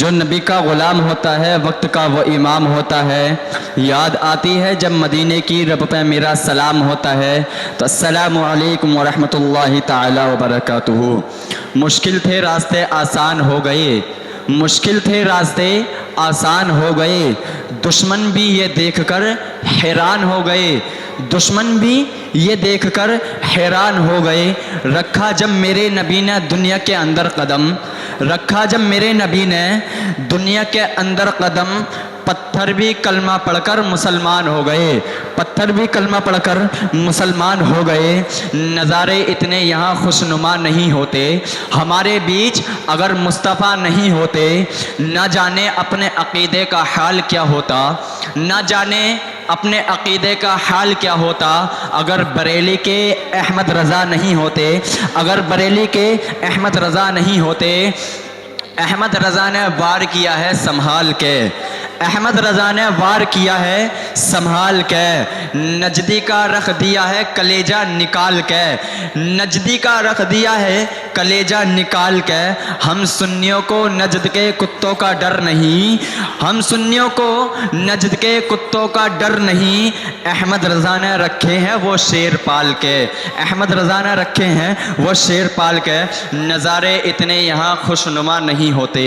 جو نبی کا غلام ہوتا ہے وقت کا وہ امام ہوتا ہے۔ یاد آتی ہے جب مدینے کی رب پہ میرا سلام ہوتا ہے تو السلام علیکم ورحمۃ اللہ تعالی وبرکاتہ۔ مشکل تھے راستے آسان ہو گئے، مشکل تھے راستے آسان ہو گئے، دشمن بھی یہ دیکھ کر حیران ہو گئے، دشمن بھی یہ دیکھ کر حیران ہو گئے۔ رکھا جب میرے نبی نے دنیا کے اندر قدم، رکھا جب میرے نبی نے دنیا کے اندر قدم، پتھر بھی کلمہ پڑھ کر مسلمان ہو گئے، پتھر بھی کلمہ پڑھ کر مسلمان ہو گئے۔ نظارے اتنے یہاں خوشنما نہیں ہوتے ہمارے بیچ اگر مصطفیٰ نہیں ہوتے۔ نہ جانے اپنے عقیدے کا حال کیا ہوتا، نہ جانے اپنے عقیدے کا حال کیا ہوتا اگر بریلی کے احمد رضا نہیں ہوتے، اگر بریلی کے احمد رضا نہیں ہوتے۔ احمد رضا نے وار کیا ہے سنبھال کے، احمد رضا نے وار کیا ہے سنبھال کے، نجدی کا رکھ دیا ہے کلیجہ نکال کے، نجدی کا رکھ دیا ہے کلیجہ نکال کے۔ ہم سنیوں کو نجد کے کتوں کا ڈر نہیں، ہم سنیوں کو نجد کے کتوں کا ڈر نہیں۔ احمد رضا نے رکھے ہیں وہ شیر پال کے، احمد رضا نے رکھے ہیں وہ شیر پال کے۔ نظارے اتنے یہاں خوشنما نہیں ہوتے،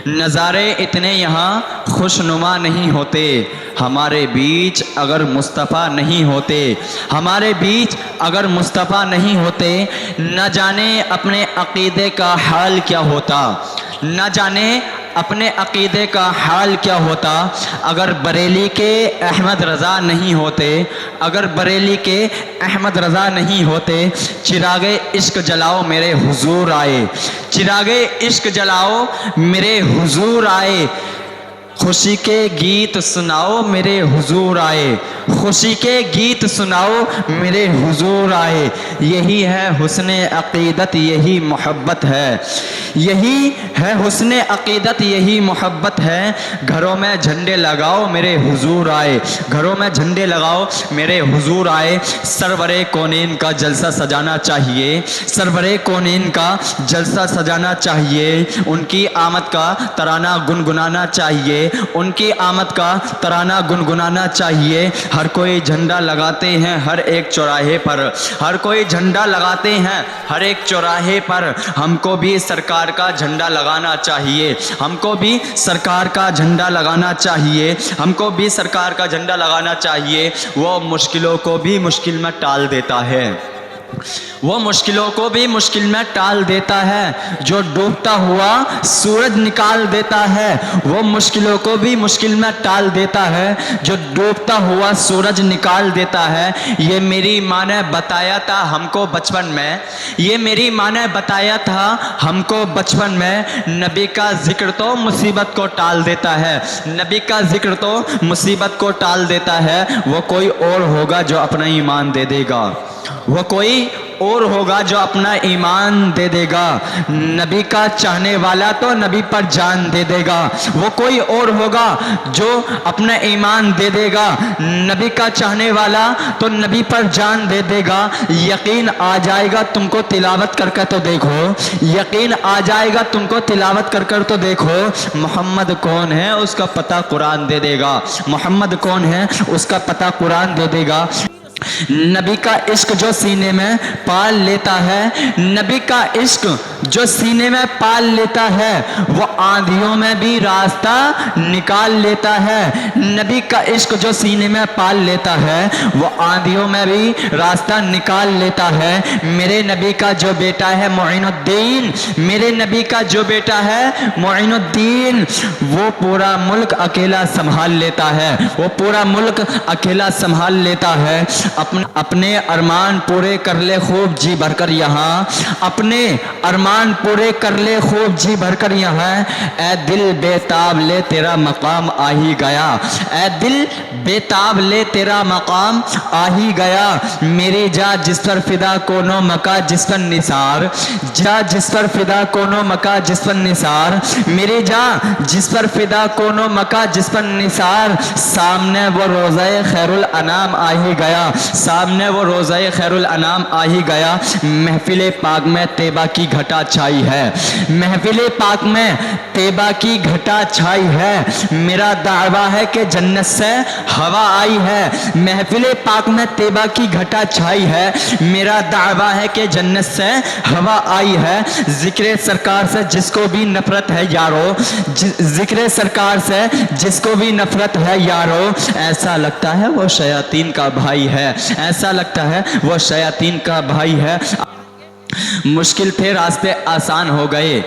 نظارے اتنے یہاں خوشنما نہیں ہوتے ہمارے بیچ اگر مصطفیٰ نہیں ہوتے، ہمارے بیچ اگر مصطفیٰ نہیں ہوتے۔ نہ جانے اپنے عقیدے کا حال کیا ہوتا، نہ جانے اپنے عقیدے کا حال کیا ہوتا اگر بریلی کے احمد رضا نہیں ہوتے، اگر بریلی کے احمد رضا نہیں ہوتے۔ چراغ عشق جلاؤ میرے حضور آئے، چراغ عشق جلاؤ میرے حضور آئے، خوشی کے گیت سناؤ میرے حضور آئے، خوشی کے گیت سناؤ میرے حضور آئے۔ یہی ہے حسن عقیدت، یہی محبت ہے، یہی ہے حسن عقیدت، یہی محبت ہے۔ گھروں میں جھنڈے لگاؤ میرے حضور آئے، گھروں میں جھنڈے لگاؤ میرے حضور آئے۔ سرور کونین کا جلسہ سجانا چاہیے، سرور کونین کا جلسہ سجانا چاہیے، ان کی آمد کا ترانہ گنگنانا چاہیے، ان کی آمد کا ترانہ گنگنانا چاہیے۔ ہر کوئی جھنڈا لگاتے ہیں ہر ایک چوراہے پر، ہر کوئی جھنڈا لگاتے ہیں ہر ایک چوراہے پر۔ ہم کو بھی سرکار کا جھنڈا لگانا چاہیے، ہم کو بھی سرکار کا جھنڈا لگانا چاہیے، ہم کو بھی سرکار کا جھنڈا لگانا چاہیے۔ وہ مشکلوں کو بھی مشکل میں ٹال دیتا ہے، وہ مشکلوں کو بھی مشکل میں ٹال دیتا ہے، جو ڈوبتا ہوا سورج نکال دیتا ہے۔ وہ مشکلوں کو بھی مشکل میں ٹال دیتا ہے، جو ڈوبتا ہوا سورج نکال دیتا ہے۔ یہ میری ماں نے بتایا تھا ہم کو بچپن میں، یہ میری ماں نے بتایا تھا ہم کو بچپن میں، نبی کا ذکر تو مصیبت کو ٹال دیتا ہے، نبی کا ذکر تو مصیبت کو ٹال دیتا ہے۔ وہ کوئی اور ہوگا جو اپنا ایمان دے دے گا، وہ کوئی اور ہوگا جو اپنا ایمان دے دے گا۔ نبی کا چاہنے والا تو نبی پر جان دے دے گا، وہ کوئی اور ہوگا جو اپنا ایمان دے دے گا۔ نبی کا چاہنے والا تو نبی پر جان دے دے گا۔ یقین آ جائے گا تم کو تلاوت کر کے تو دیکھو، یقین آ جائے گا تم کو تلاوت کر کر تو دیکھو۔ محمد کون ہے اس کا پتہ قرآن دے دے گا، محمد کون ہے اس کا پتہ قرآن دے دے گا۔ نبی کا عشق جو سینے میں پال لیتا ہے، نبی کا عشق جو سینے میں پال لیتا ہے، وہ آندھیوں میں بھی راستہ نکال لیتا ہے۔ نبی کا عشق جو سینے میں پال لیتا ہے، وہ آندھیوں میں بھی راستہ نکال لیتا ہے۔ میرے نبی کا جو بیٹا ہے معین الدین، میرے نبی کا جو بیٹا ہے معین الدین، وہ پورا ملک اکیلا سنبھال لیتا ہے، وہ پورا ملک اکیلا سنبھال لیتا ہے۔ اپنے ارمان پورے کر لے خوب جی بھر کر یہاں، اپنے ارمان پورے کر لے خوب جی بھر کر یہاں۔ اے دل بے تاب لے تیرا مقام آ ہی گیا، اے دل بے تاب لے تیرا مقام آ ہی گیا۔ میری جا جس پر فدا کونو مکہ جس پر نثار، جا جس پر فدا کونو مکہ جس پر نثار، میری جا جس پر فدا کونو مکہ جس پر نثار۔ سامنے وہ روزہ خیر الانام آ ہی گیا، سامنے وہ روزہ خیر الانام آ ہی گیا، محفل پاک میں طیبہ کی گھٹا چھائی ہے، محفل پاک میں طیبہ کی گھٹا چھائی ہے، میرا دعویٰ ہے کہ جنت سے ہوا آئی ہے، محفل پاک میں طیبہ کی گھٹا چھائی ہے، میرا دعویٰ ہے کہ جنت سے ہوا آئی ہے، ذکر سرکار سے جس کو بھی نفرت ہے یارو، ذکر سرکار سے جس کو بھی نفرت ہے یارو، ایسا لگتا ہے وہ شیاطین کا بھائی ہے، ایسا لگتا ہے وہ شیاطین کا بھائی ہے۔ مشکل تھے راستے آسان ہو گئے،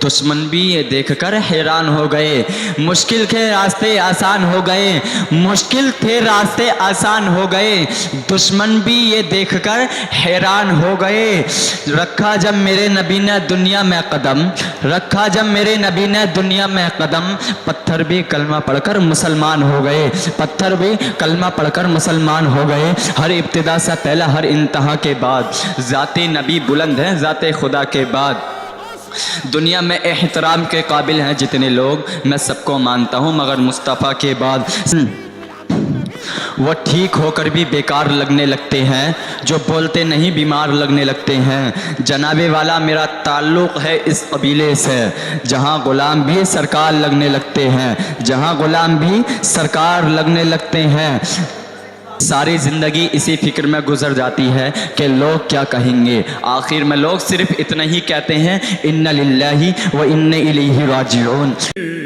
دشمن بھی یہ دیکھ کر حیران ہو گئے، مشکل تھے راستے آسان ہو گئے، مشکل تھے راستے آسان ہو گئے، دشمن بھی یہ دیکھ کر حیران ہو گئے۔ رکھا جب میرے نبی نے دنیا میں قدم، رکھا جب میرے نبی نے دنیا میں قدم، پتھر بھی کلمہ پڑھ کر مسلمان ہو گئے، پتھر بھی کلمہ پڑھ کر مسلمان ہو گئے۔ ہر ابتدا سے پہلا ہر انتہا کے بعد ذات نبی بلند ہے، ذات خدا کے بعد دنیا میں احترام کے قابل ہیں جتنے لوگ، میں سب کو مانتا ہوں مگر مصطفیٰ کے بعد وہ ٹھیک ہو کر بھی بیکار لگنے لگتے ہیں، جو بولتے نہیں بیمار لگنے لگتے ہیں۔ جناب والا میرا تعلق ہے اس قبیلے سے جہاں غلام بھی سرکار لگنے لگتے ہیں، جہاں غلام بھی سرکار لگنے لگتے ہیں۔ ساری زندگی اسی فکر میں گزر جاتی ہے کہ لوگ کیا کہیں گے، آخر میں لوگ صرف اتنا ہی کہتے ہیں اِنَّ لِلَّهِ وَإِنَّ إِلَيْهِ رَاجِعُونَ۔